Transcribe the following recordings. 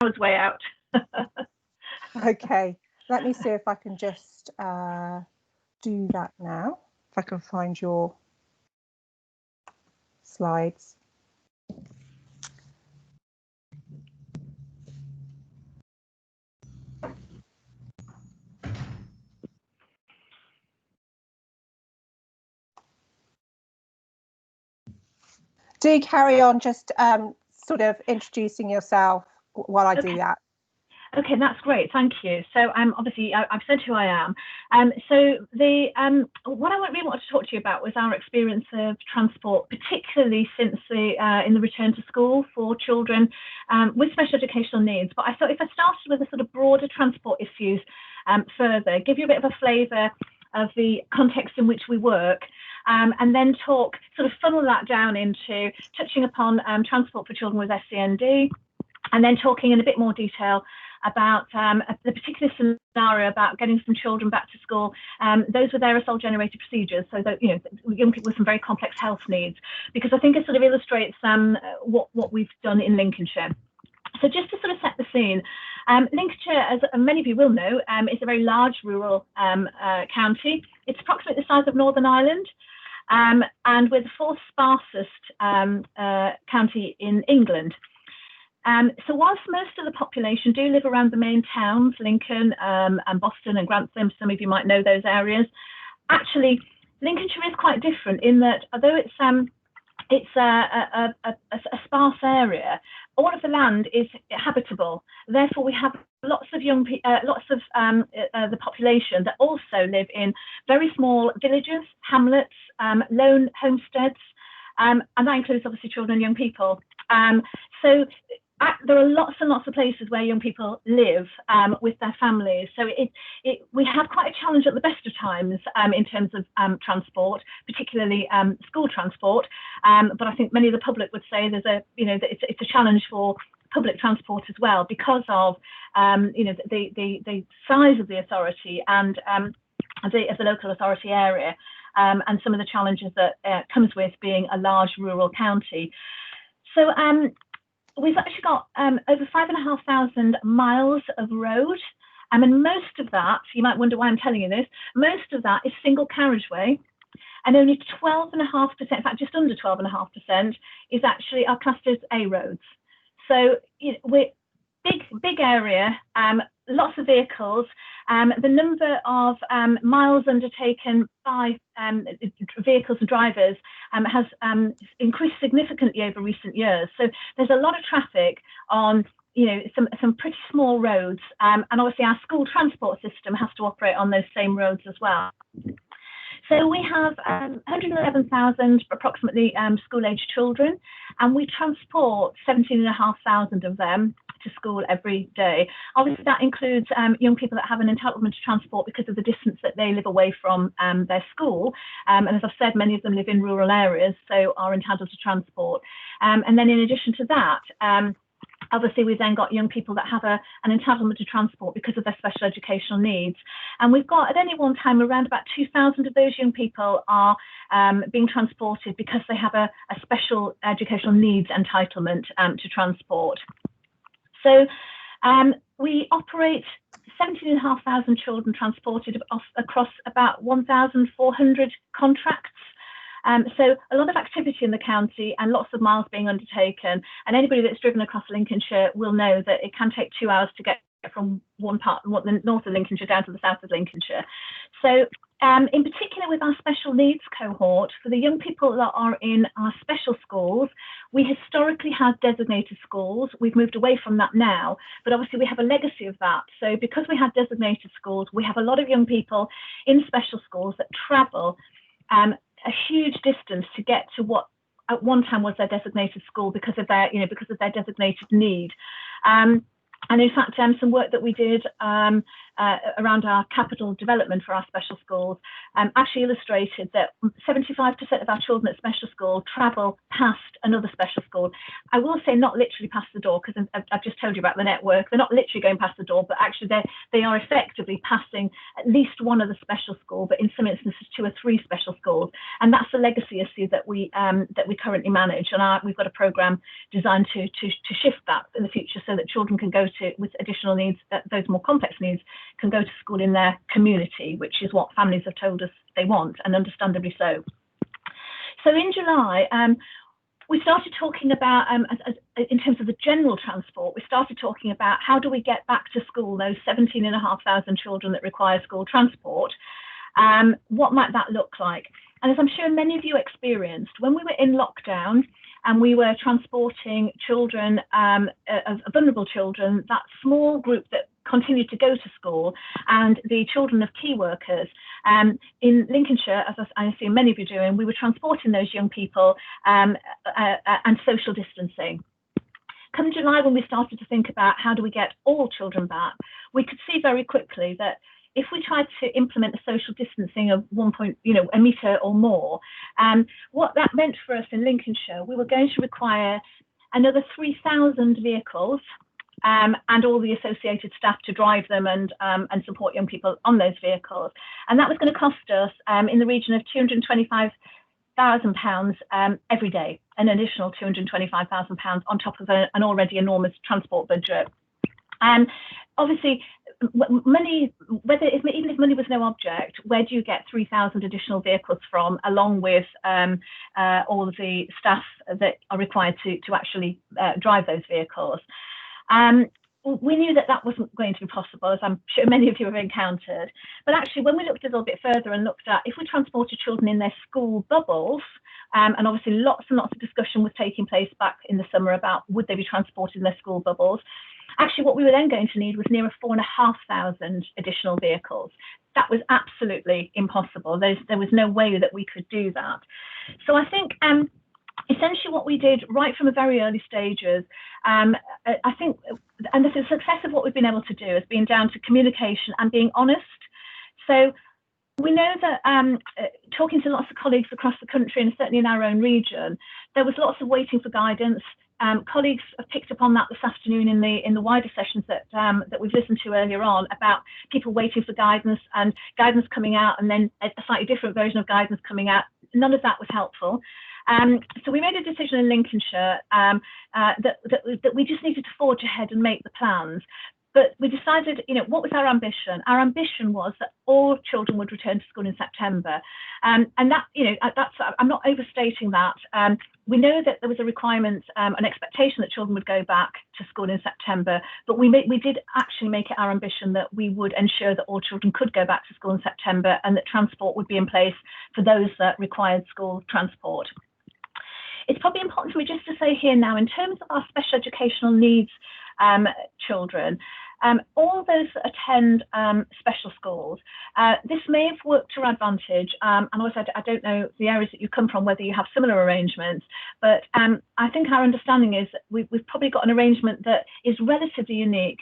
hour's way out. Okay, let me see if I can just do that now. If I can find your slides. Do carry on just sort of introducing yourself while I do that. Okay, that's great. Thank you. So obviously I've said who I am. So the what I really wanted to talk to you about was our experience of transport, particularly since the in the return to school for children with special educational needs. But I thought if I started with a sort of broader transport issues further, give you a bit of a flavour of the context in which we work, and then sort of funnel that down into touching upon transport for children with SEND, and then talking in a bit more detail about the particular scenario about getting some children back to school, those with aerosol generated procedures, so that, you know, young people with some very complex health needs, because I think it sort of illustrates what we've done in Lincolnshire. So just to sort of set the scene, Lincolnshire, as many of you will know, is a very large rural county. It's approximately the size of Northern Ireland, and we're the fourth sparsest county in England. So whilst most of the population do live around the main towns, Lincoln and Boston and Grantham, some of you might know those areas, actually Lincolnshire is quite different in that although it's a sparse area, all of the land is habitable. Therefore, we have lots of young people, the population that also live in very small villages, hamlets, lone homesteads, and that includes obviously children and young people. So there are lots and lots of places where young people live with their families. So we have quite a challenge at the best of times in terms of transport, particularly school transport. But I think many of the public would say there's it's a challenge for public transport as well, because of the size of the authority and of the local authority area, and some of the challenges that comes with being a large rural county. So we've actually got over 5,500 miles of road, and most of that, you might wonder why I'm telling you this, most of that is single carriageway, and only 12.5%, in fact just under 12.5%, is actually are classed as A roads. So we're big area, lots of vehicles. The number of miles undertaken by vehicles and drivers has increased significantly over recent years. So there's a lot of traffic on some pretty small roads, and obviously our school transport system has to operate on those same roads as well. So we have 111,000 approximately school-aged children, and we transport 17,500 of them to school every day. Obviously, that includes young people that have an entitlement to transport because of the distance that they live away from their school. And as I've said, many of them live in rural areas, so are entitled to transport. And then in addition to that, obviously, we've then got young people that have an entitlement to transport because of their special educational needs. And we've got, at any one time, around about 2,000 of those young people are being transported because they have a special educational needs entitlement to transport. So we operate 17,500 children transported across about 1,400 contracts. So a lot of activity in the county and lots of miles being undertaken. And anybody that's driven across Lincolnshire will know that it can take 2 hours to get from one part, the north of Lincolnshire down to the south of Lincolnshire. So in particular with our special needs cohort, for the young people that are in our special schools, we historically had designated schools. We've moved away from that now, but obviously we have a legacy of that. So because we had designated schools, we have a lot of young people in special schools that travel a huge distance to get to what at one time was their designated school because of their, designated need. And in fact, some work that we did around our capital development for our special schools actually illustrated that 75% of our children at special school travel past another special school. I will say not literally past the door, because I've just told you about the network. They're not literally going past the door, but actually they are effectively passing at least one other special school, but in some instances 2 or 3 special schools. And that's the legacy issue that we currently manage. And we've got a programme designed to shift that in the future, so that children can go to, with additional needs, those more complex needs, can go to school in their community, which is what families have told us they want, and understandably so. So in July, we started talking about, in terms of the general transport, we started talking about how do we get back to school those 17,500 children that require school transport. What might that look like? And as I'm sure many of you experienced, when we were in lockdown and we were transporting children, vulnerable children, that small group that continued to go to school, and the children of key workers in Lincolnshire, as I assume many of you are doing, we were transporting those young people and social distancing. Come July, when we started to think about how do we get all children back, we could see very quickly that if we tried to implement a social distancing of a metre or more, what that meant for us in Lincolnshire, we were going to require another 3,000 vehicles and all the associated staff to drive them and support young people on those vehicles. And that was going to cost us in the region of £225,000 every day, an additional £225,000 on top of an already enormous transport budget. And obviously, money, even if money was no object, where do you get 3,000 additional vehicles from, along with all of the staff that are required to actually drive those vehicles? We knew that wasn't going to be possible, as I'm sure many of you have encountered. But actually, when we looked a little bit further and looked at if we transported children in their school bubbles, and obviously lots and lots of discussion was taking place back in the summer about would they be transported in their school bubbles. Actually, what we were then going to need was near 4,500 additional vehicles. That was absolutely impossible. There was no way that we could do that. So I think essentially what we did right from the very early stages, I think, and the success of what we've been able to do has been down to communication and being honest. So we know that talking to lots of colleagues across the country, and certainly in our own region, there was lots of waiting for guidance. Colleagues have picked up on that this afternoon in the wider sessions that we've listened to earlier on, about people waiting for guidance and guidance coming out and then a slightly different version of guidance coming out. None of that was helpful. So we made a decision in Lincolnshire that we just needed to forge ahead and make the plans. But we decided, what was our ambition? Our ambition was that all children would return to school in September. And that, I'm not overstating that. We know that there was a requirement, an expectation that children would go back to school in September, but we did actually make it our ambition that we would ensure that all children could go back to school in September, and that transport would be in place for those that required school transport. It's probably important for me just to say here now, in terms of our special educational needs children, all those that attend special schools, this may have worked to our advantage, and also I don't know the areas that you come from, whether you have similar arrangements, but I think our understanding is that we've probably got an arrangement that is relatively unique,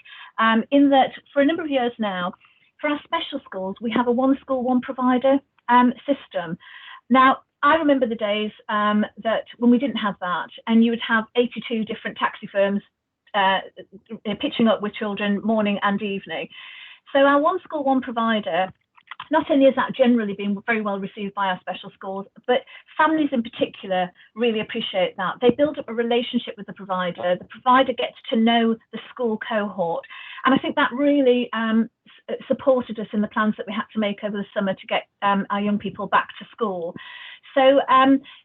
in that for a number of years now, for our special schools, we have a one school, one provider system. Now, I remember the days that when we didn't have that, and you would have 82 different taxi firms pitching up with children morning and evening. So our one school, one provider, not only has that generally been very well received by our special schools, but families in particular really appreciate that. They build up a relationship with the provider gets to know the school cohort. And I think that really supported us in the plans that we had to make over the summer to get our young people back to school. So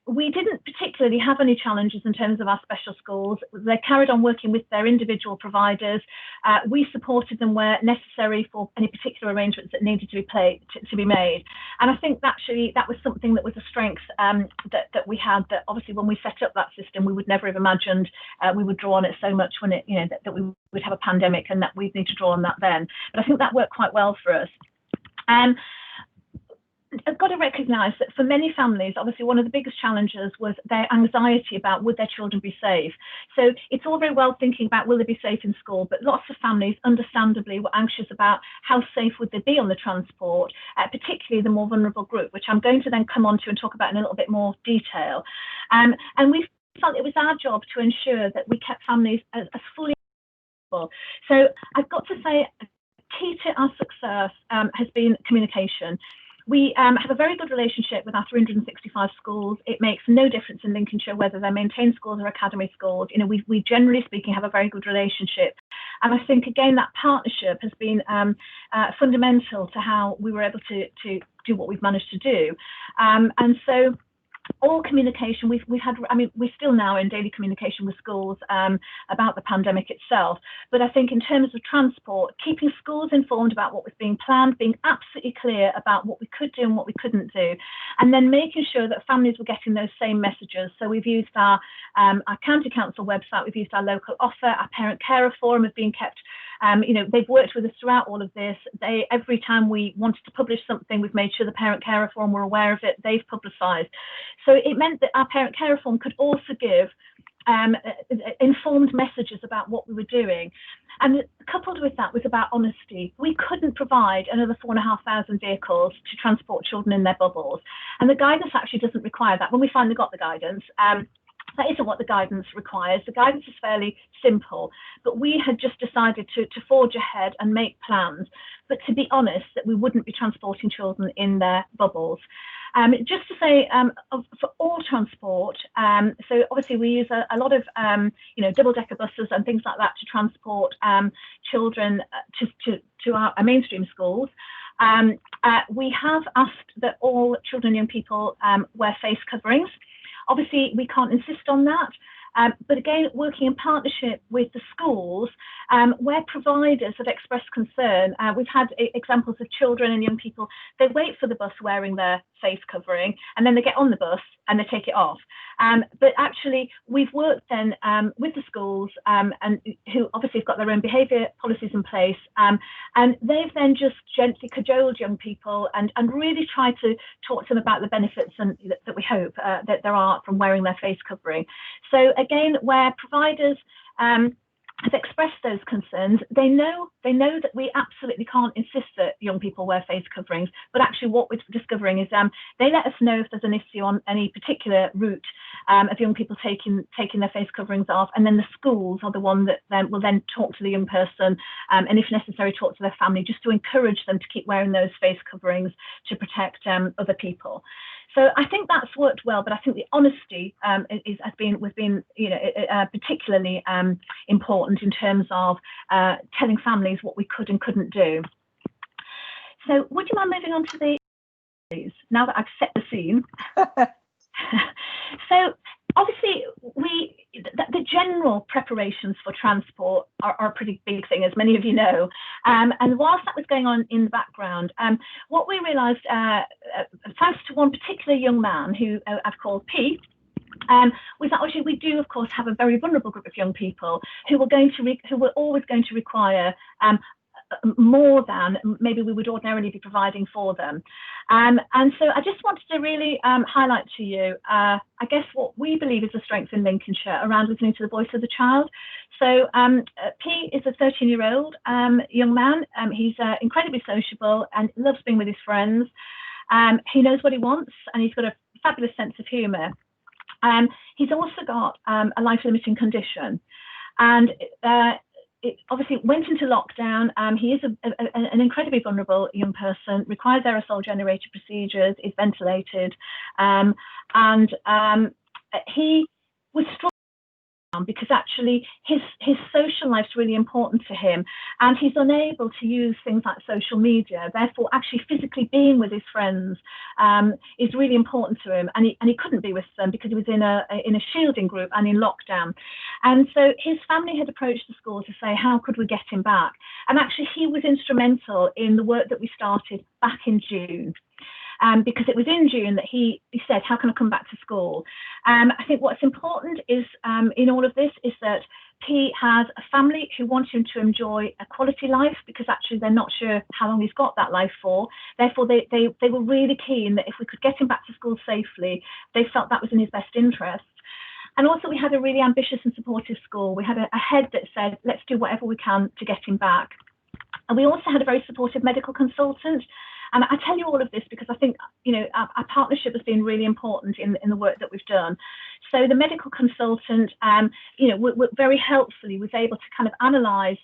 we didn't particularly have any challenges in terms of our special schools. They carried on working with their individual providers. We supported them where necessary for any particular arrangements that needed to be made. And I think actually that was something that was a strength that we had, that obviously when we set up that system, we would never have imagined we would draw on it so much when that we would have a pandemic and that we'd need to draw on that then. But I think that worked quite well for us. I've got to recognise that for many families, obviously one of the biggest challenges was their anxiety about would their children be safe. So it's all very well thinking about will they be safe in school, but lots of families understandably were anxious about how safe would they be on the transport, particularly the more vulnerable group, which I'm going to then come on to and talk about in a little bit more detail. And we felt it was our job to ensure that we kept families as fully possible. So I've got to say, key to our success has been communication. We have a very good relationship with our 365 schools. It makes no difference in Lincolnshire whether they're maintained schools or academy schools. You know, we generally speaking have a very good relationship. And I think, again, that partnership has been fundamental to how we were able to do what we've managed to do. And so all communication, we've had, I mean, we're still now in daily communication with schools about the pandemic itself. But I think in terms of transport, keeping schools informed about what was being planned, being absolutely clear about what we could do and what we couldn't do, and then making sure that families were getting those same messages. So we've used our county council website, we've used our local offer, our parent carer forum has been kept. You know, they've worked with us throughout all of this. Every time we wanted to publish something, we've made sure the parent carer forum were aware of it. They've publicised. So it meant that our parent carer forum could also give informed messages about what we were doing. And coupled with that was about honesty. We couldn't provide another 4,500 vehicles to transport children in their bubbles. And the guidance actually doesn't require that. When we finally got the guidance, that isn't what the guidance requires. The guidance is fairly simple, but we had just decided to forge ahead and make plans, but to be honest, that we wouldn't be transporting children in their bubbles. Just to say, for all transport, so obviously we use a lot of, you know, double-decker buses and things like that to transport children to our mainstream schools. We have asked that all children and young people wear face coverings. Obviously, we can't insist on that. But again, working in partnership with the schools, where providers have expressed concern, we've had examples of children and young people, they wait for the bus wearing their face covering, and then they get on the bus and they take it off. But actually, we've worked then with the schools, and who obviously have got their own behaviour policies in place, and they've then just gently cajoled young people and really tried to talk to them about the benefits and that we hope that there are from wearing their face covering. So again, where providers have expressed those concerns, they know that we absolutely can't insist that young people wear face coverings, but actually what we're discovering is they let us know if there's an issue on any particular route of young people taking their face coverings off, and then the schools are the one that will then talk to the young person and if necessary talk to their family just to encourage them to keep wearing those face coverings to protect other people. So I think that's worked well, but I think the honesty has been you know, particularly important in terms of telling families what we could and couldn't do. So would you mind moving on to the, please, now that I've set the scene? So obviously the general preparations for transport are a pretty big thing, as many of you know. And whilst that was going on in the background, what we realised, thanks to one particular young man who I've called P, was that actually we do, of course, have a very vulnerable group of young people who were always going to require more than maybe we would ordinarily be providing for them. And so I just wanted to really highlight to you, I guess, what we believe is a strength in Lincolnshire around listening to the voice of the child. So P is a 13-year-old young man. He's incredibly sociable and loves being with his friends. He knows what he wants, and he's got a fabulous sense of humour. He's also got a life-limiting condition, and it obviously went into lockdown. He is an incredibly vulnerable young person, requires aerosol generator procedures, is ventilated, and he was struggling because actually his social life's really important to him, and he's unable to use things like social media. Therefore, actually physically being with his friends is really important to him, and he couldn't be with them because he was in a shielding group and in lockdown. And so his family had approached the school to say, how could we get him back? And actually he was instrumental in the work that we started back in June. Because it was in June that he said, how can I come back to school? I think what's important is in all of this is that He has a family who want him to enjoy a quality life, because actually they're not sure how long he's got that life for. Therefore, they were really keen that if we could get him back to school safely, they felt that was in his best interest. And also we had a really ambitious and supportive school. We had a head that said, let's do whatever we can to get him back. And we also had a very supportive medical consultant. And I tell you all of this because I think, you know, our partnership has been really important in the work that we've done. So the medical consultant, you know, very helpfully was able to kind of analyse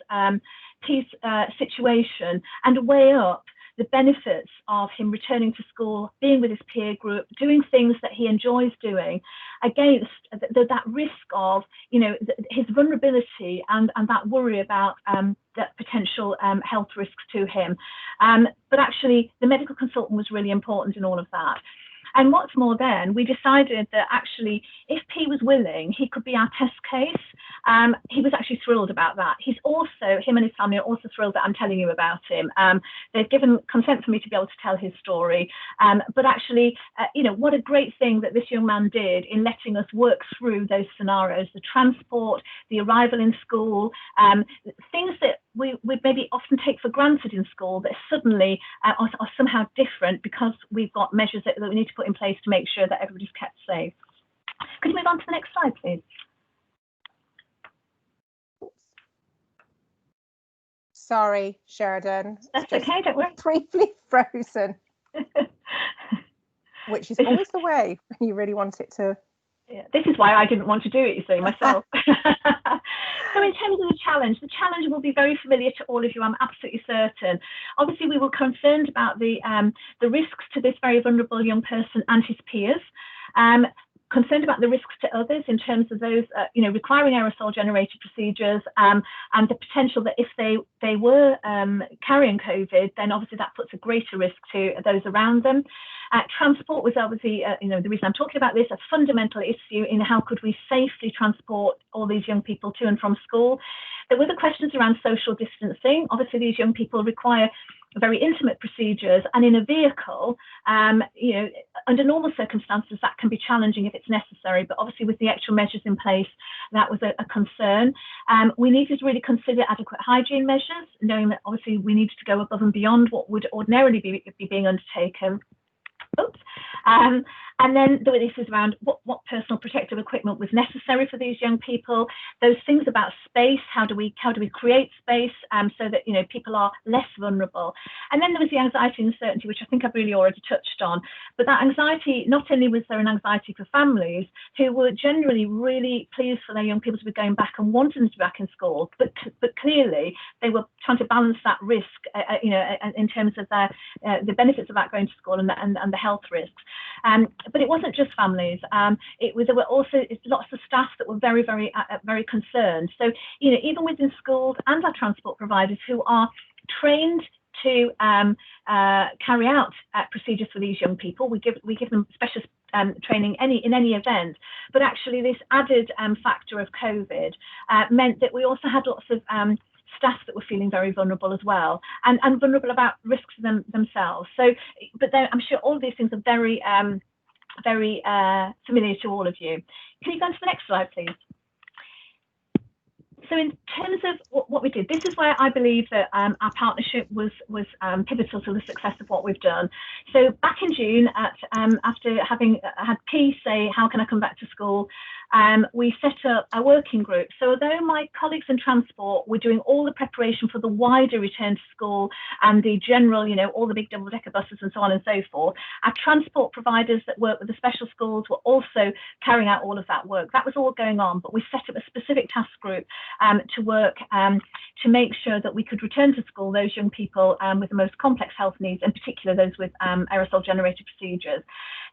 T's situation and weigh up the benefits of him returning to school, being with his peer group, doing things that he enjoys doing, against that risk of, you know, his vulnerability and that worry about that potential health risks to him. But actually, the medical consultant was really important in all of that. And what's more, then we decided that actually, if P was willing, he could be our test case. He was actually thrilled about that. He's also, him and his family are also thrilled that I'm telling you about him. They've given consent for me to be able to tell his story. But actually, you know, what a great thing that this young man did in letting us work through those scenarios, the transport, the arrival in school, things that we maybe often take for granted in school that suddenly are somehow different because we've got measures that we need to put in place to make sure that everybody's kept safe. Could you move on to the next slide, please? Sorry, Sheridan. That's okay, don't worry. Briefly frozen, which is always the way when you really want it to. Yeah, this is why I didn't want to do it, you see, myself. So in terms of the challenge will be very familiar to all of you, I'm absolutely certain. Obviously, we were concerned about the risks to this very vulnerable young person and his peers. Concerned about the risks to others in terms of those, you know, requiring aerosol generated procedures, and the potential that if they were carrying COVID, then obviously that puts a greater risk to those around them. Transport was obviously, you know, the reason I'm talking about this, a fundamental issue in how could we safely transport all these young people to and from school. There were the questions around social distancing. Obviously, these young people require very intimate procedures, and in a vehicle, you know, under normal circumstances, that can be challenging if it's necessary, but obviously with the extra measures in place, that was a concern. We needed to really consider adequate hygiene measures, knowing that obviously we needed to go above and beyond what would ordinarily be being undertaken. Oops. And then there were issues around what personal protective equipment was necessary for these young people. Those things about space, how do we create space so that, you know, people are less vulnerable. And then there was the anxiety and uncertainty, which I think I've really already touched on. But that anxiety, not only was there an anxiety for families who were generally really pleased for their young people to be going back and wanting them to be back in school, but clearly they were trying to balance that risk, you know, in terms of the benefits of that going to school and the health risks. But it wasn't just families. There were also lots of staff that were very, very, very concerned. So, you know, even within schools and our transport providers who are trained to carry out procedures for these young people, we give them special training in any event. But actually, this added factor of COVID meant that we also had lots of staff that were feeling very vulnerable as well, and vulnerable about risks themselves. So, but I'm sure all of these things are very very familiar to all of you. Can you go on to the next slide, please? So in terms of what we did, this is where I believe that our partnership was pivotal to the success of what we've done. So back in June, after having had P say, how can I come back to school, we set up a working group. So although my colleagues in transport were doing all the preparation for the wider return to school and the general, you know, all the big double-decker buses and so on and so forth, our transport providers that work with the special schools were also carrying out all of that work. That was all going on, but we set up a specific task group to work to make sure that we could return to school those young people with the most complex health needs, in particular those with aerosol generated procedures.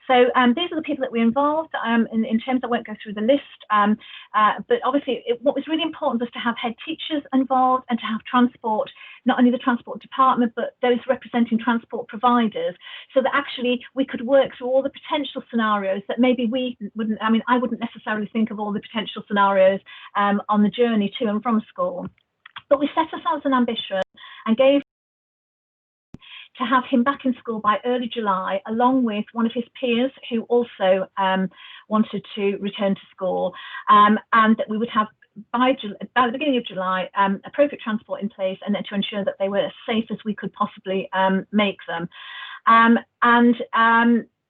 So these are the people that we involved. In terms, I won't go through the list, but obviously what was really important was to have head teachers involved and to have transport, not only the transport department, but those representing transport providers, so that actually we could work through all the potential scenarios that maybe we wouldn't, I mean, I wouldn't necessarily think of all the potential scenarios on the journey to and from school. But we set ourselves an ambition and gave to have him back in school by early July, along with one of his peers who also wanted to return to school, and that we would have by the beginning of July, appropriate transport in place, and then to ensure that they were as safe as we could possibly make them.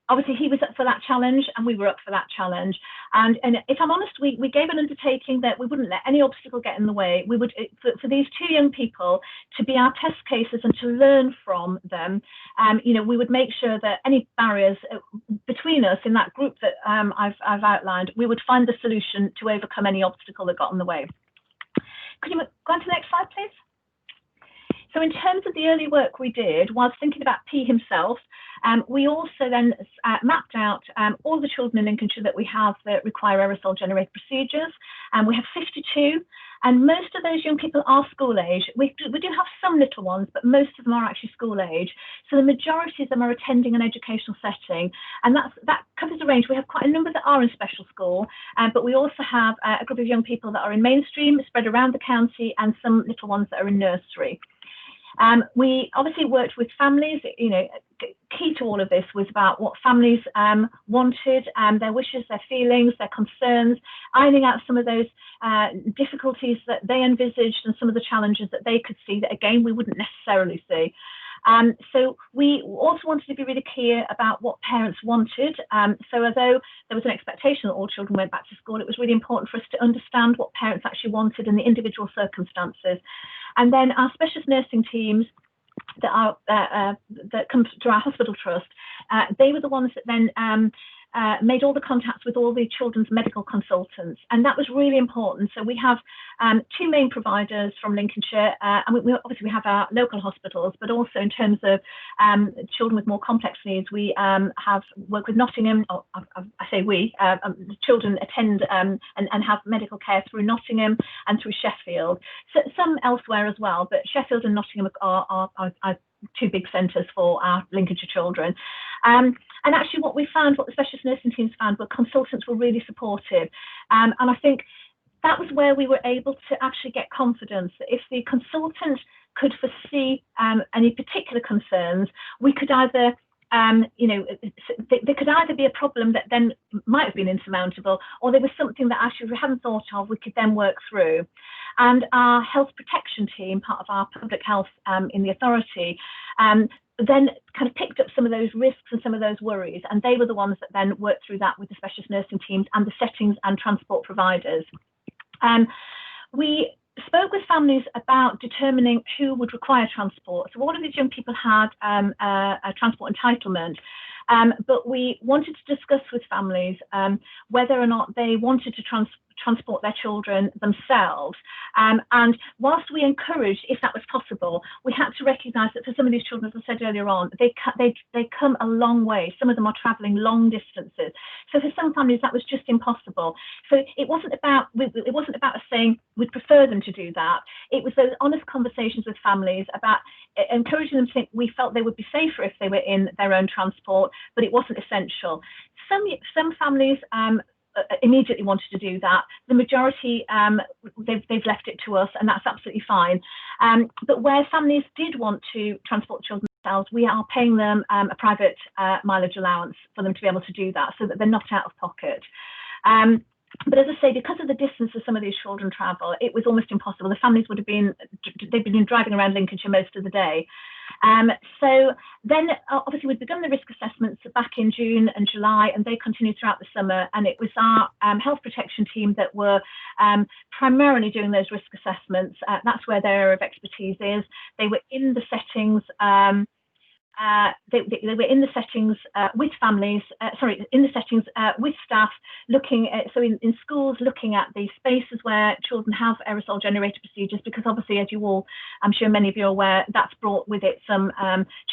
Obviously he was up for that challenge and we were up for that challenge. And if I'm honest, we gave an undertaking that we wouldn't let any obstacle get in the way. We would, for these two young people to be our test cases and to learn from them, we would make sure that any barriers between us in that group that I've outlined, we would find the solution to overcome any obstacle that got in the way. Could you go on to the next slide, please? So in terms of the early work we did, whilst thinking about P himself, we also then mapped out all the children in Lincolnshire that we have that require aerosol generated procedures. We have 52, and most of those young people are school age. We do have some little ones, but most of them are actually school age. So the majority of them are attending an educational setting, and that covers a range. We have quite a number that are in special school, but we also have a group of young people that are in mainstream, spread around the county, and some little ones that are in nursery. We obviously worked with families. Key to all of this was about what families wanted, their wishes, their feelings, their concerns, ironing out some of those difficulties that they envisaged and some of the challenges that they could see that, again, we wouldn't necessarily see. So we also wanted to be really clear about what parents wanted. So although there was an expectation that all children went back to school, it was really important for us to understand what parents actually wanted in the individual circumstances. And then our specialist nursing teams that come to our hospital trust, they were the ones that then made all the contacts with all the children's medical consultants, and that was really important. So we have two main providers from Lincolnshire, and we obviously have our local hospitals, but also in terms of children with more complex needs, we have worked with Nottingham. I say we, children attend and have medical care through Nottingham and through Sheffield. So some elsewhere as well, but Sheffield and Nottingham are two big centres for our Lincolnshire children. And actually what we found, what the specialist nursing teams found, were consultants were really supportive. And I think that was where we were able to actually get confidence that if the consultant could foresee any particular concerns, we could either there could either be a problem that then might have been insurmountable, or there was something that actually we hadn't thought of, we could then work through. And our health protection team, part of our public health in the authority, then kind of picked up some of those risks and some of those worries, and they were the ones that then worked through that with the specialist nursing teams and the settings and transport providers. We spoke with families about determining who would require transport. So all of these young people had a transport entitlement, but we wanted to discuss with families whether or not they wanted to transport their children themselves. And whilst we encouraged, if that was possible, we had to recognise that for some of these children, as I said earlier on, they come a long way. Some of them are travelling long distances. So for some families, that was just impossible. So it wasn't about us saying we'd prefer them to do that. It was those honest conversations with families about encouraging them to think we felt they would be safer if they were in their own transport, but it wasn't essential. Some families immediately wanted to do that. The majority, they've left it to us, and that's absolutely fine. But where families did want to transport children themselves, we are paying them a private mileage allowance for them to be able to do that, so that they're not out of pocket. But as I say, because of the distance of some of these children travel, it was almost impossible. The families would have been, they've been driving around Lincolnshire most of the day. So then obviously we'd begun the risk assessments back in June and July, and they continued throughout the summer. And it was our health protection team that were primarily doing those risk assessments. That's where their area of expertise is. They were in the settings. They were in the settings with families, in the settings with staff, looking at, so in schools, looking at the spaces where children have aerosol generator procedures, because obviously, as you all, I'm sure many of you are aware, that's brought with it some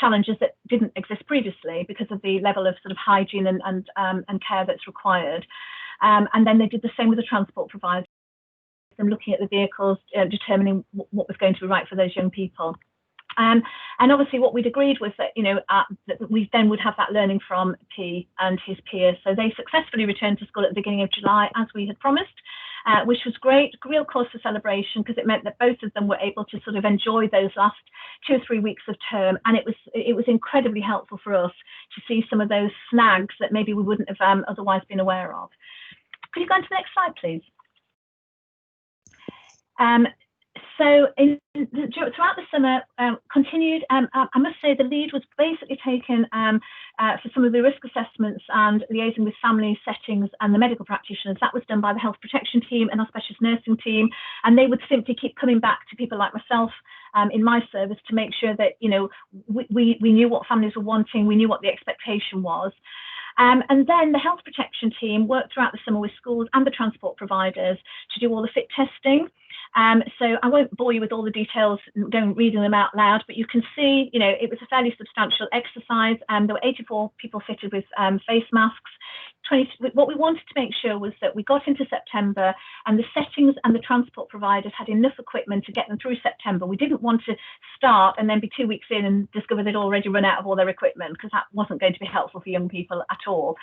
challenges that didn't exist previously because of the level of sort of hygiene and care that's required. And then they did the same with the transport providers, them looking at the vehicles, determining what was going to be right for those young people. And obviously what we'd agreed was that, that we then would have that learning from P and his peers. So they successfully returned to school at the beginning of July, as we had promised, which was great, real cause for celebration, because it meant that both of them were able to sort of enjoy those last 2 or 3 weeks of term. And it was incredibly helpful for us to see some of those snags that maybe we wouldn't have otherwise been aware of. Could you go on to the next slide, please? So throughout the summer, continued, I must say the lead was basically taken for some of the risk assessments and liaising with family settings and the medical practitioners. That was done by the health protection team and our specialist nursing team, and they would simply keep coming back to people like myself in my service to make sure that, you know, we knew what families were wanting, we knew what the expectation was. And then the health protection team worked throughout the summer with schools and the transport providers to do all the fit testing. So I won't bore you with all the details, going reading them out loud, but you can see, you know, it was a fairly substantial exercise. There were 84 people fitted with face masks. What we wanted to make sure was that we got into September and the settings and the transport providers had enough equipment to get them through September. We didn't want to start and then be 2 weeks in and discover they'd already run out of all their equipment, because that wasn't going to be helpful for young people at all.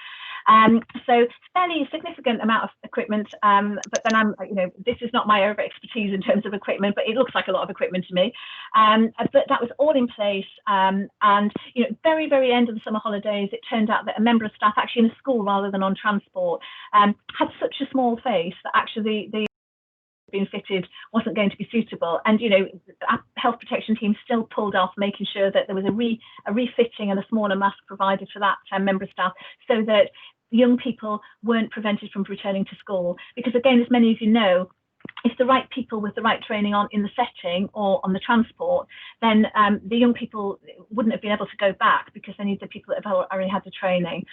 So fairly significant amount of equipment, but then you know, this is not my area of expertise in terms of equipment, but it looks like a lot of equipment to me. But that was all in place, and you know, very end of the summer holidays, it turned out that a member of staff, actually in a school rather than on transport, had such a small face that actually the being fitted wasn't going to be suitable, and you know, our health protection team still pulled off making sure that there was a refitting and a smaller mask provided for that member of staff, so that young people weren't prevented from returning to school. Because again, as many of you know, if the right people with the right training on in the setting or on the transport, then the young people wouldn't have been able to go back, because they need the people that have already had the training.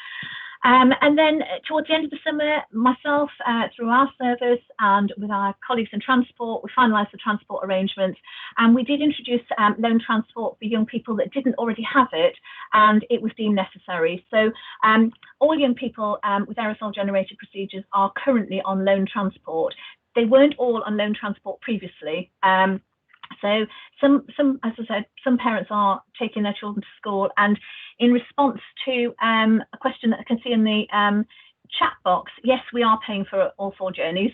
And then towards the end of the summer, myself, through our service and with our colleagues in transport, we finalised the transport arrangements, and we did introduce loan transport for young people that didn't already have it, and it was deemed necessary. So all young people with aerosol generated procedures are currently on loan transport. They weren't all on loan transport previously. So some, as I said, some parents are taking their children to school, and in response to a question that I can see in the chat box, yes, we are paying for all 4 journeys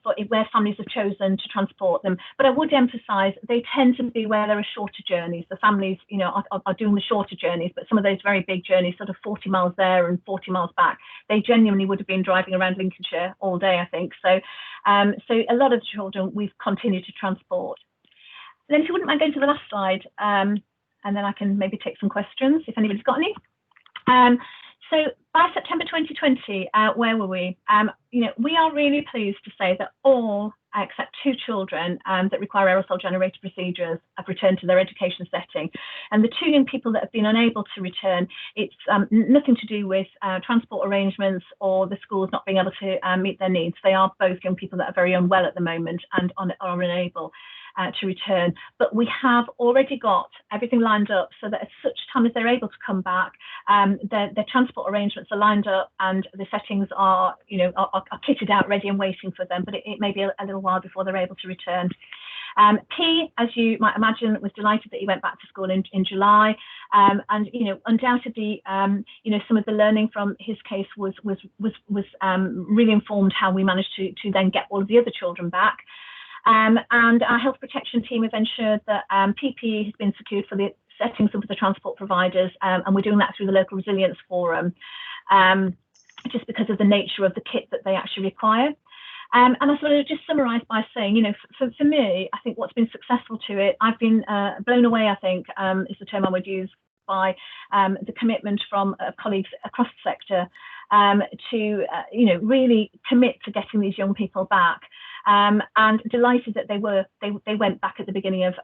for where families have chosen to transport them. But I would emphasise they tend to be where there are shorter journeys. The families, you know, are doing the shorter journeys, but some of those very big journeys, sort of 40 miles there and 40 miles back, they genuinely would have been driving around Lincolnshire all day, I think. So, so a lot of the children we've continued to transport. And then if you wouldn't mind going to the last slide, and then I can maybe take some questions if anybody's got any. So by September 2020, where were we? You know, we are really pleased to say that all except 2 children that require aerosol generator procedures have returned to their education setting. And the 2 young people that have been unable to return, it's nothing to do with transport arrangements or the schools not being able to meet their needs. They are both young people that are very unwell at the moment and are unable to return. But we have already got everything lined up so that at such time as they're able to come back, their transport arrangements are lined up and the settings are, you know, are kitted out, ready and waiting for them. But it may be a little while before they're able to return. P, as you might imagine, was delighted that he went back to school in July, and you know, undoubtedly, you know, some of the learning from his case was really informed how we managed to then get all of the other children back. And our health protection team have ensured that PPE has been secured for the settings of the transport providers, and we're doing that through the local resilience forum, just because of the nature of the kit that they actually require. And I sort of just summarise by saying, you know, for me, I think what's been successful to it, I've been blown away, I think, is the term I would use, by the commitment from colleagues across the sector to, you know, really commit to getting these young people back. And delighted that they went back at the beginning of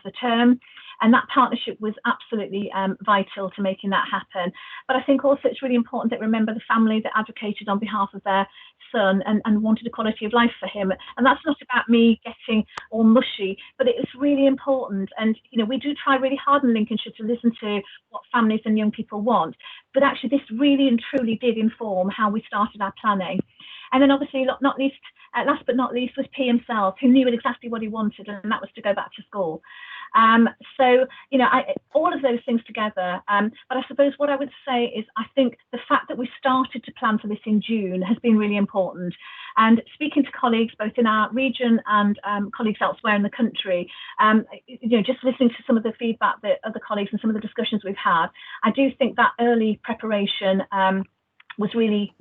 the term, and that partnership was absolutely vital to making that happen. But I think also it's really important that we remember the family that advocated on behalf of their son and wanted a quality of life for him. And that's not about me getting all mushy, but it is really important. And you know, we do try really hard in Lincolnshire to listen to what families and young people want, but actually this really and truly did inform how we started our planning. And then obviously, not least, last but not least, was P himself, who knew exactly what he wanted, and that was to go back to school. So, you know, all of those things together, but I suppose what I would say is I think the fact that we started to plan for this in June has been really important. And speaking to colleagues both in our region and colleagues elsewhere in the country, you know, just listening to some of the feedback that other colleagues and some of the discussions we've had, I do think that early preparation was really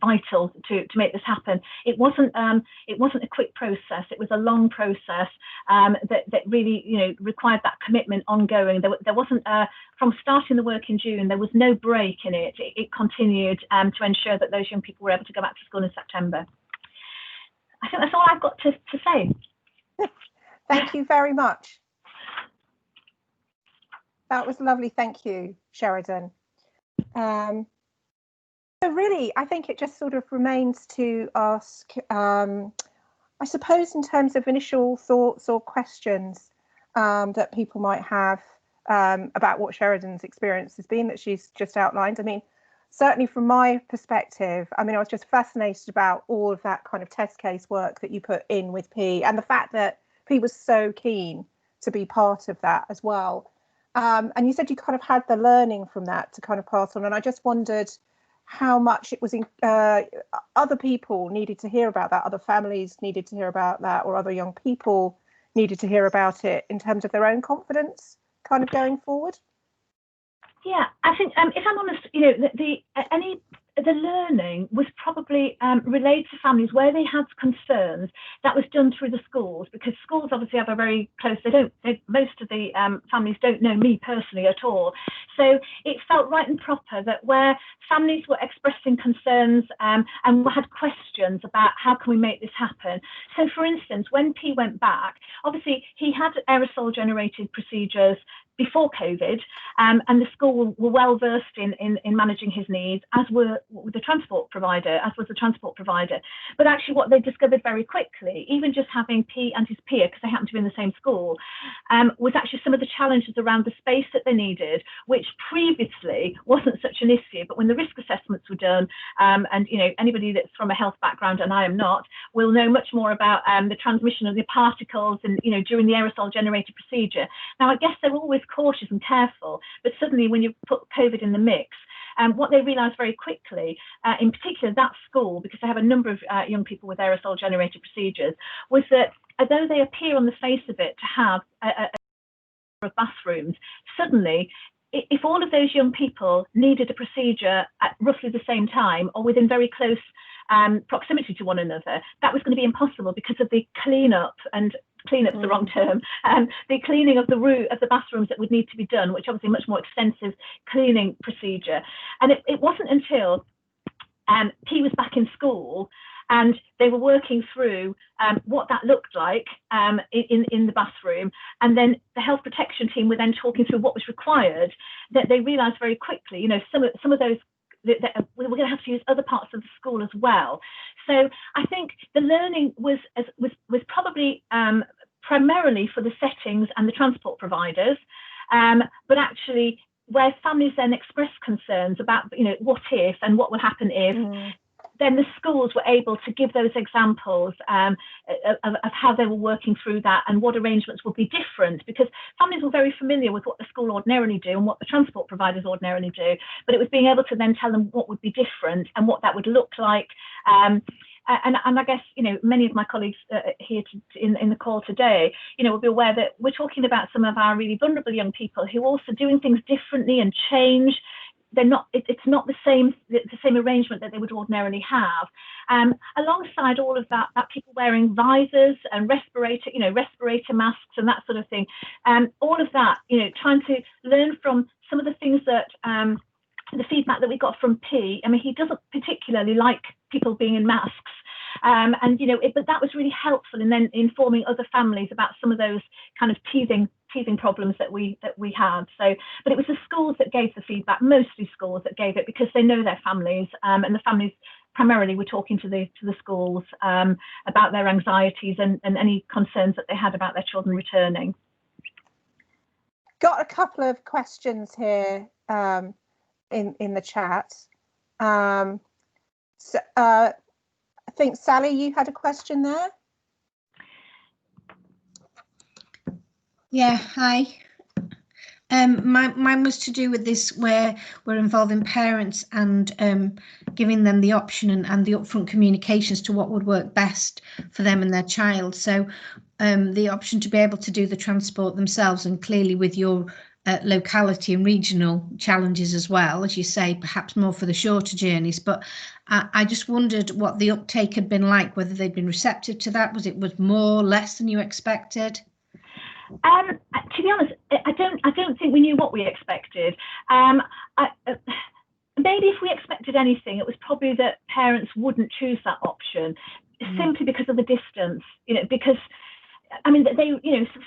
vital to make this happen. It wasn't a quick process. It was a long process that really required that commitment ongoing. There wasn't from starting the work in June, there was no break in it. It continued to ensure that those young people were able to go back to school in September. I think that's all I've got to say. Thank you very much. That was lovely. Thank you, Sheridan. So really, I think it just sort of remains to ask, I suppose, in terms of initial thoughts or questions that people might have about what Sheridan's experience has been that she's just outlined. I mean, certainly from my perspective, I mean, I was just fascinated about all of that kind of test case work that you put in with P, and the fact that P was so keen to be part of that as well. And you said you kind of had the learning from that to kind of pass on. And I just wondered how much it was other people needed to hear about that, other families needed to hear about that, or other young people needed to hear about it in terms of their own confidence kind of going forward. Yeah, I think if I'm honest, the learning was probably relayed to families where they had concerns. That was done through the schools, because schools obviously have a very close, most of the families don't know me personally at all. So it felt right and proper that where families were expressing concerns and had questions about how can we make this happen. So for instance, when P went back, obviously he had aerosol generated procedures before COVID, and the school were well versed in managing his needs, as was the transport provider. But actually, what they discovered very quickly, even just having P and his peer, because they happened to be in the same school, was actually some of the challenges around the space that they needed, which previously wasn't such an issue. But when the risk assessments were done, and anybody that's from a health background, and I am not, will know much more about the transmission of the particles and during the aerosol generated procedure. Now, I guess they're always cautious and careful, but suddenly when you put COVID in the mix, what they realised very quickly, in particular that school, because they have a number of young people with aerosol generated procedures, was that although they appear on the face of it to have a number of bathrooms, suddenly if all of those young people needed a procedure at roughly the same time or within very close proximity to one another, that was going to be impossible because of the cleanup the wrong term, the cleaning of the bathrooms that would need to be done, which obviously a much more extensive cleaning procedure. And it wasn't until P was back in school and they were working through what that looked like in the bathroom, and then the health protection team were then talking through what was required, that they realised very quickly, some of those that we're going to have to use other parts of the school as well. So I think the learning was probably primarily for the settings and the transport providers, but actually where families then express concerns about what if and what will happen if, then the schools were able to give those examples of how they were working through that and what arrangements would be different, because families were very familiar with what the school ordinarily do and what the transport providers ordinarily do, but it was being able to then tell them what would be different and what that would look like. And I guess many of my colleagues here in the call today will be aware that we're talking about some of our really vulnerable young people who are also doing things differently and change. It's not the same arrangement that they would ordinarily have. Alongside all of that, people wearing visors and respirator masks and that sort of thing. All of that, trying to learn from some of the things that the feedback that we got from P. I mean, he doesn't particularly like people being in masks. But that was really helpful in then informing other families about some of those kind of teething problems that we had. So, but it was the schools that gave the feedback, mostly schools that gave it, because they know their families, and the families primarily were talking to the schools about their anxieties and any concerns that they had about their children returning. Got a couple of questions here in the chat. I think Sally, you had a question there. Yeah, hi. Mine was to do with this, where we're involving parents and giving them the option and the upfront communications to what would work best for them and their child. So the option to be able to do the transport themselves, and clearly with your locality and regional challenges as well, as you say, perhaps more for the shorter journeys. But I just wondered what the uptake had been like, whether they'd been receptive to that. Was more, less than you expected? To be honest, I don't think we knew what we expected. Maybe if we expected anything, it was probably that parents wouldn't choose that option simply because of the distance. Because I mean,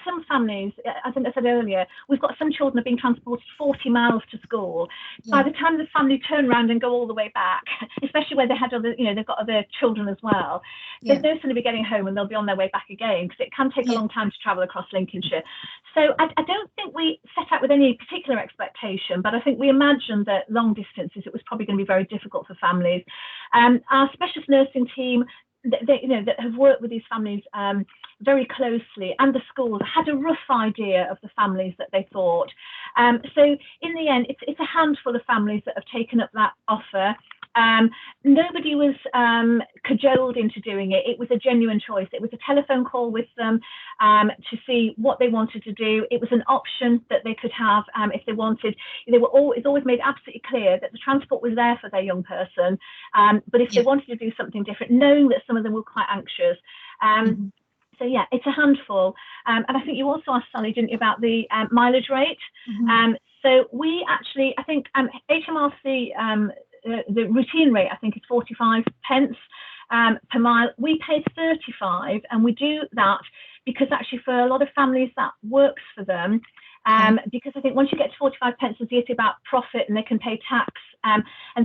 some families, I think I said earlier, we've got some children are being transported 40 miles to school. By the time the family turn around and go all the way back, especially where they had other, they've got other children as well, they're going to be getting home and they'll be on their way back again, because it can take a long time to travel across Lincolnshire. So I don't think we set out with any particular expectation, but I think we imagined that long distances, it was probably going to be very difficult for families. Our specialist nursing team, that have worked with these families very closely, and the schools had a rough idea of the families that they thought. So in the end, it's a handful of families that have taken up that offer. Nobody was cajoled into doing it. It was a genuine choice. It was a telephone call with them to see what they wanted to do. It was an option that they could have if they wanted. It's always made absolutely clear that the transport was there for their young person, but if they wanted to do something different, knowing that some of them were quite anxious. So yeah, it's a handful. And I think you also asked Sally, didn't you, about the mileage rate? So we actually, I think HMRC, the routine rate, I think, is 45 pence per mile. We pay 35, and we do that because actually for a lot of families that works for them. Because I think once you get to 45 pence, there's the issue about profit and they can pay tax. And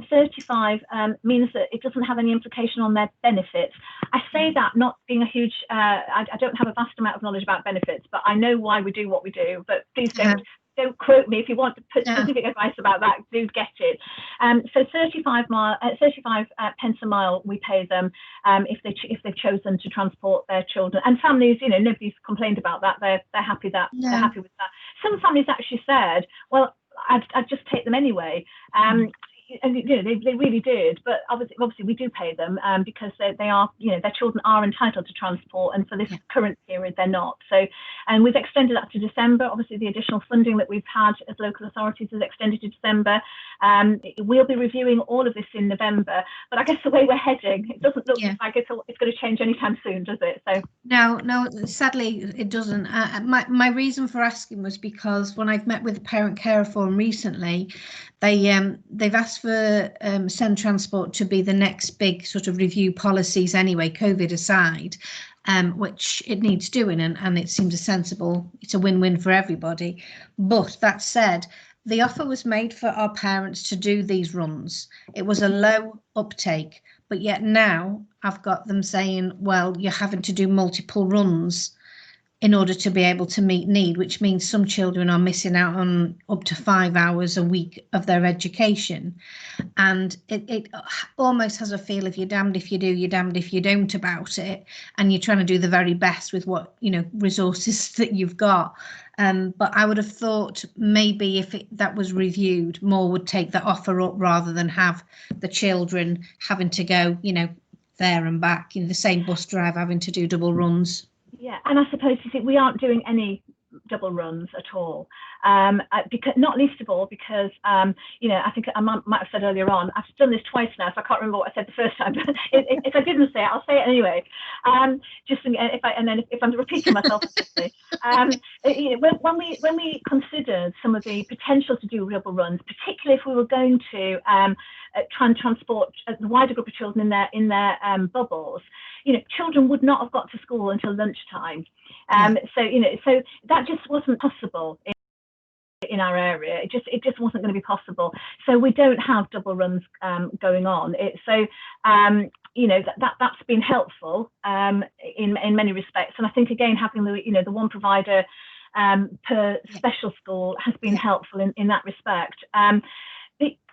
35 means that it doesn't have any implication on their benefits. I say that not being a huge, I don't have a vast amount of knowledge about benefits, but I know why we do what we do. But please don't quote me. If you want to put specific advice about that, do get it. So 35 pence a mile we pay them if they've chosen to transport their children. And families, nobody's complained about that. They're happy they're happy with that. Some families actually said, well, I'd just take them anyway. And they really did, but obviously we do pay them because they are, their children are entitled to transport, and for this current period they're not. So, and we've extended that to December. Obviously, the additional funding that we've had as local authorities is extended to December. We'll be reviewing all of this in November, but I guess the way we're heading, it doesn't look like it's going to change anytime soon, does it? So no, sadly it doesn't. My reason for asking was because when I've met with the Parent Care Forum recently, they've asked for send transport to be the next big sort of review policies anyway, COVID aside, which it needs doing, and it seems it's a win-win for everybody. But that said, the offer was made for our parents to do these runs. It was a low uptake, but yet now I've got them saying, well, you're having to do multiple runs in order to be able to meet need, which means some children are missing out on up to 5 hours a week of their education. And it almost has a feel of you're damned if you do, you're damned if you don't about it. And you're trying to do the very best with what, resources that you've got. But I would have thought maybe if that was reviewed, more would take the offer up rather than have the children having to go, there and back, the same bus drive having to do double runs. Yeah, and I suppose we aren't doing any double runs at all, because not least of all because I think I might have said earlier on, I've done this twice now, so I can't remember what I said the first time. But if I didn't say it, I'll say it anyway. If I'm repeating myself, when we considered some of the potential to do double runs, particularly if we were going to try and transport the wider group of children in their bubbles, children would not have got to school until lunchtime. So that just wasn't possible in our area. It just wasn't going to be possible. So we don't have double runs going on. That's been helpful in many respects. And I think again having the one provider per special school has been helpful in that respect.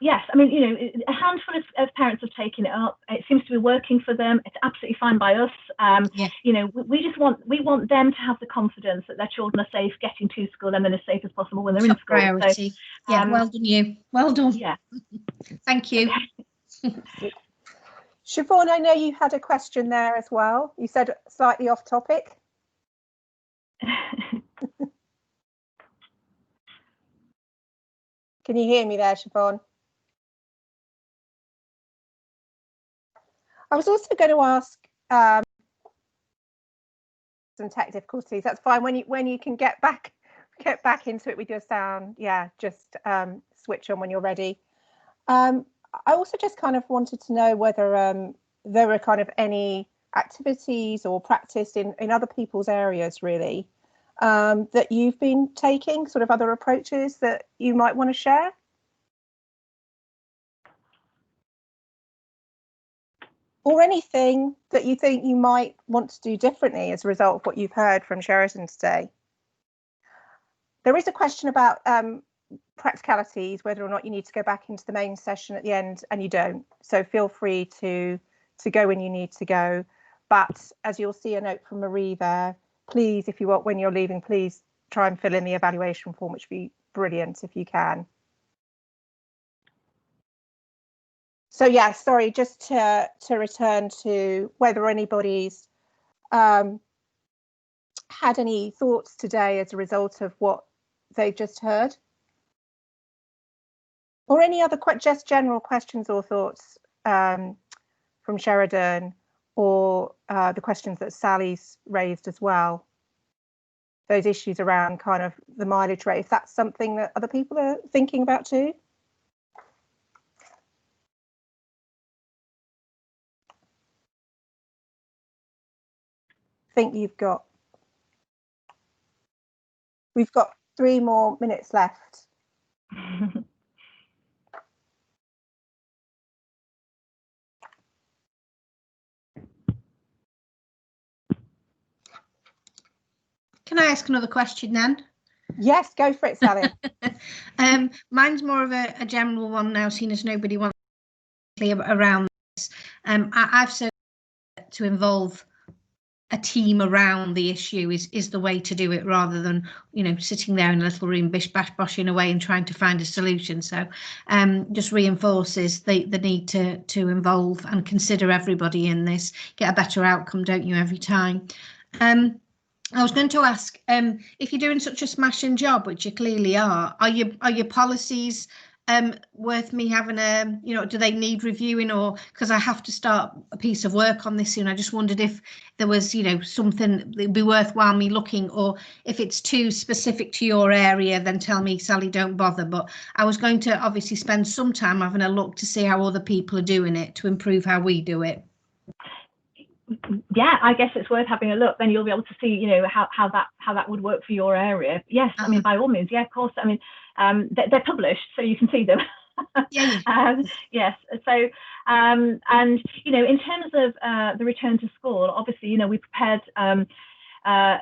Yes, I mean, a handful of parents have taken it up. It seems to be working for them. It's absolutely fine by us. We want them to have the confidence that their children are safe getting to school and then as safe as possible when they're in school. Priority. So, well done you. Well done. Yeah. Thank you. Siobhan, I know you had a question there as well. You said slightly off topic. Can you hear me there, Siobhan? I was also going to ask some tech difficulties. That's fine when you can get back into it with your sound. Yeah, just switch on when you're ready. I also just kind of wanted to know whether there were kind of any activities or practice in other people's areas, really, that you've been taking, sort of other approaches that you might want to share. Or anything that you think you might want to do differently as a result of what you've heard from Sheridan today. There is a question about practicalities, whether or not you need to go back into the main session at the end, and you don't. So feel free to go when you need to go. But as you'll see a note from Marie there, please, if you want, when you're leaving, please try and fill in the evaluation form, which would be brilliant if you can. So yeah, sorry, just to return to whether anybody's had any thoughts today as a result of what they've just heard, or any other just general questions or thoughts from Sheridan, or the questions that Sally's raised as well. Those issues around kind of the mileage rate, if that's something that other people are thinking about too. I think we've got 3 more minutes left. Can I ask another question then? Yes, go for it, Sally. Mine's more of a general one now, seeing as nobody wants to clear around this. I've said to involve a team around the issue is the way to do it, rather than, you know, sitting there in a little room bish-bash-boshing away and trying to find a solution. So just reinforces the need to involve and consider everybody in this, get a better outcome, don't you, every time. I was going to ask, if you're doing such a smashing job, which you clearly are your policies worth me having a, you know, do they need reviewing? Or because I have to start a piece of work on this soon, I just wondered if there was, you know, something that'd be worthwhile me looking, or if it's too specific to your area, then tell me, Sally, don't bother. But I was going to obviously spend some time having a look to see how other people are doing it to improve how we do it. Yeah, I guess it's worth having a look. Then you'll be able to see, you know, how that would work for your area. Yes, I mean, by all means, yeah, of course. I mean, they're published, so you can see them. Yeah. Yes. So, and you know, in terms of the return to school, obviously, you know, we prepared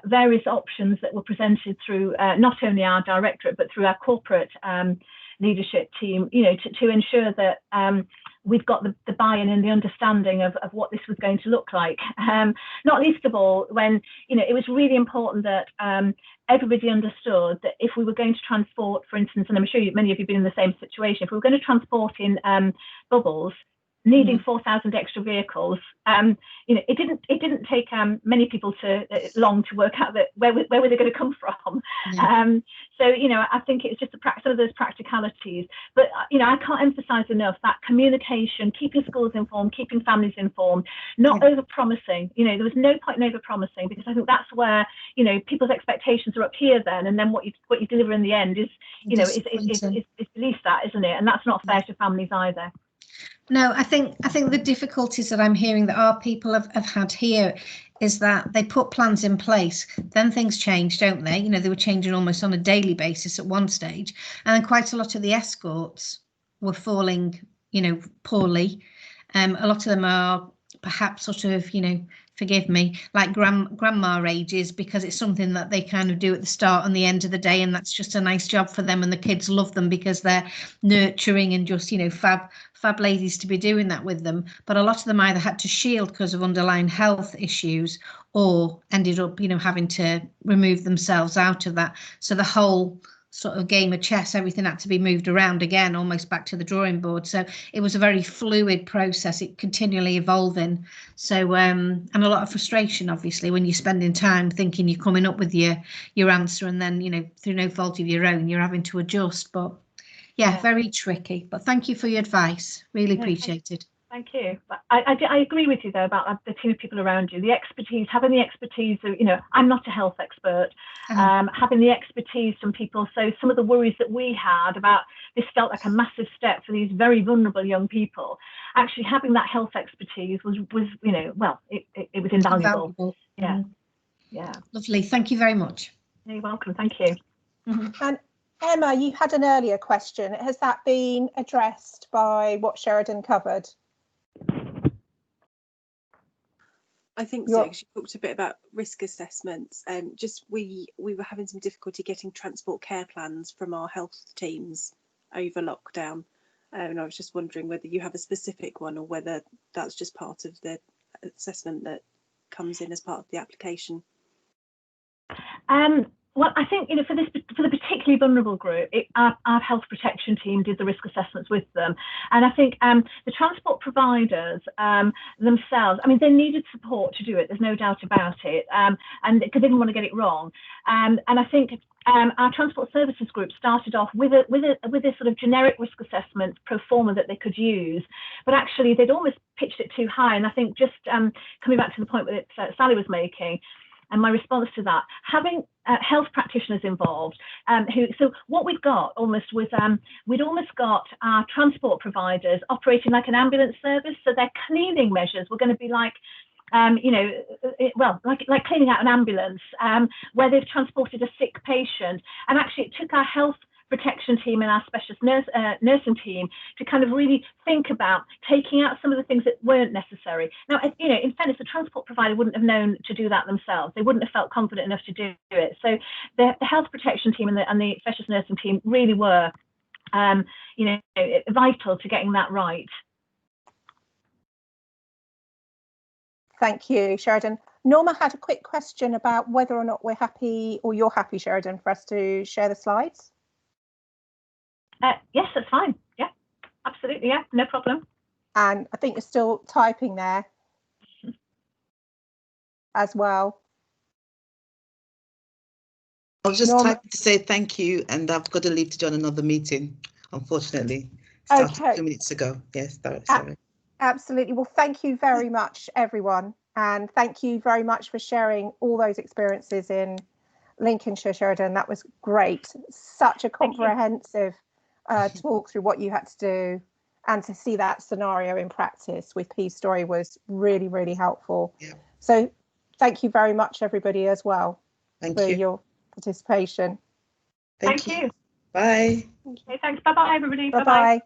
various options that were presented through not only our directorate but through our corporate leadership team, you know, to ensure that we've got the buy-in and the understanding of what this was going to look like. Not least of all, when, you know, it was really important that everybody understood that if we were going to transport, for instance, and I'm sure many of you have been in the same situation, if we were going to transport in bubbles, needing 4,000 extra vehicles, you know, it didn't take many people long to work out that where were they going to come from. So, you know, I think it's just some of those practicalities. But, you know, I can't emphasize enough that communication, keeping schools informed, keeping families informed, not over-promising. You know, there was no point in over-promising, because I think that's where, you know, people's expectations are up here then, and then what you deliver in the end is, you know, is beneath that, isn't it? And that's not fair to families either. No, I think the difficulties that I'm hearing that our people have had here is that they put plans in place, then things change, don't they? You know, they were changing almost on a daily basis at one stage, and then quite a lot of the escorts were falling, you know, poorly. A lot of them are perhaps sort of, you know, forgive me, like grandma ages, because it's something that they kind of do at the start and the end of the day, and that's just a nice job for them, and the kids love them because they're nurturing and just, you know, fab ladies to be doing that with them. But a lot of them either had to shield because of underlying health issues, or ended up, you know, having to remove themselves out of that. So the whole sort of game of chess, everything had to be moved around again, almost back to the drawing board. So it was a very fluid process, it continually evolving. So and a lot of frustration, obviously, when you're spending time thinking you're coming up with your answer, and then, you know, through no fault of your own, you're having to adjust. But Yeah, very tricky. But thank you for your advice. Really appreciated. Thank you. But I agree with you though about the team of people around you, the expertise, having the expertise of, I'm not a health expert, having the expertise from people. So some of the worries that we had about this felt like a massive step for these very vulnerable young people. Actually having that health expertise was it was invaluable. Yeah. Yeah. Lovely. Thank you very much. You're welcome. Thank you. And Emma, you had an earlier question. Has that been addressed by what Sheridan covered? I think so. She talked a bit about risk assessments. We were having some difficulty getting transport care plans from our health teams over lockdown, and I was just wondering whether you have a specific one or whether that's just part of the assessment that comes in as part of the application. Well, I think for the particularly vulnerable group, our health protection team did the risk assessments with them, and I think the transport providers themselves, they needed support to do it. There's no doubt about it, and because they didn't want to get it wrong. And I think our transport services group started off with a sort of generic risk assessment pro forma that they could use, but actually they'd almost pitched it too high. And I think just coming back to the point that Sally was making. And my response to that, having health practitioners involved, so what we've got almost was, we'd almost got our transport providers operating like an ambulance service. So their cleaning measures were going to be like, like cleaning out an ambulance, where they've transported a sick patient. And actually it took our health protection team and our specialist nursing team to kind of really think about taking out some of the things that weren't necessary. Now, in fairness, the transport provider wouldn't have known to do that themselves. They wouldn't have felt confident enough to do it. So the health protection team and the specialist nursing team really were, vital to getting that right. Thank you, Sheridan. Norma had a quick question about whether or not we're happy, or you're happy, Sheridan, for us to share the slides. Yes, that's fine. Yeah, absolutely. Yeah, no problem. And I think you're still typing there as well. I was just typing to say thank you, and I've got to leave to join another meeting, unfortunately. Started 2 minutes ago. Yes, sorry. Absolutely. Well, thank you very much, everyone. And thank you very much for sharing all those experiences in Lincolnshire, Sheridan. That was great. Such a comprehensive talk through what you had to do, and to see that scenario in practice with P's story was really, really helpful. Yeah. So thank you very much, everybody, as well, for your participation. Thank you. Bye. Okay, thanks. Bye-bye, everybody. Bye-bye.